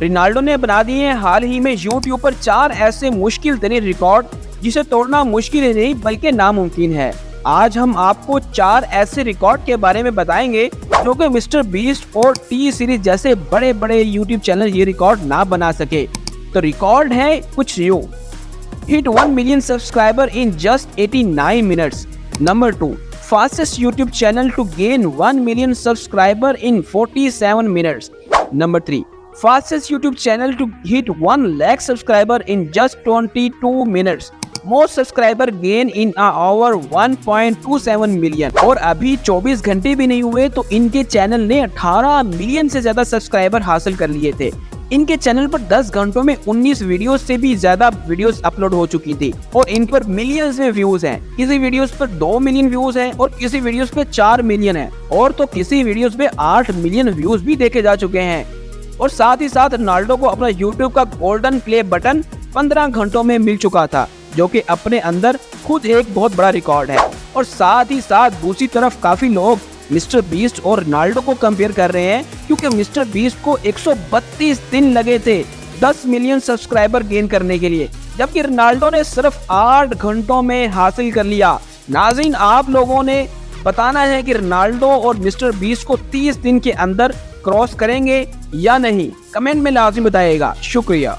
Ronaldo ने बना दिए हैं हाल ही में यूट्यूब पर 4 ऐसे मुश्किल तरीन रिकॉर्ड जिसे तोड़ना मुश्किल ही नहीं बल्कि नामुमकिन है। आज हम आपको 4 ऐसे रिकॉर्ड के बारे में बताएंगे जो कि मिस्टर बीस्ट और टी सीरीज जैसे बड़े बड़े यूट्यूब चैनल ये रिकॉर्ड ना बना सके। तो रिकॉर्ड है कुछ यूं: hit 1 million subscriber in just 89 minutes. Number 2, fastest YouTube channel to gain 1 million subscriber in 47 minutes. Number 3, fastest YouTube channel to hit 1 lakh subscriber in just 22 minutes. Most subscriber gain in over 1.27 million. और अभी 24 घंटे भी नहीं हुए तो इनके channel ने 18 million से ज्यादा सब्सक्राइबर हासिल कर लिए थे। इनके चैनल पर 10 घंटों में 19 वीडियोस से भी ज्यादा वीडियोस अपलोड हो चुकी थी और इन पर मिलियंस में व्यूज हैं। किसी वीडियोस पर 2 मिलियन व्यूज हैं और किसी वीडियोस पे 4 मिलियन है और तो किसी वीडियोस पे 8 मिलियन व्यूज भी देखे जा चुके हैं। और साथ ही साथ रोनाल्डो को अपना यूट्यूब का गोल्डन प्ले बटन 15 घंटों में मिल चुका था, जो कि अपने अंदर खुद एक बहुत बड़ा रिकॉर्ड है। और साथ ही साथ दूसरी तरफ काफी लोग मिस्टर बीस्ट और रोनाल्डो को कंपेयर कर रहे हैं, क्योंकि मिस्टर बीस्ट को 132 दिन लगे थे 10 मिलियन सब्सक्राइबर गेन करने के लिए, जबकि रोनाल्डो ने सिर्फ 8 घंटों में हासिल कर लिया। नाज़रीन, आप लोगों ने बताना है कि रोनाल्डो और मिस्टर बीस्ट को 30 दिन के अंदर क्रॉस करेंगे या नहीं। कमेंट में लाज़िम बताइएगा। शुक्रिया।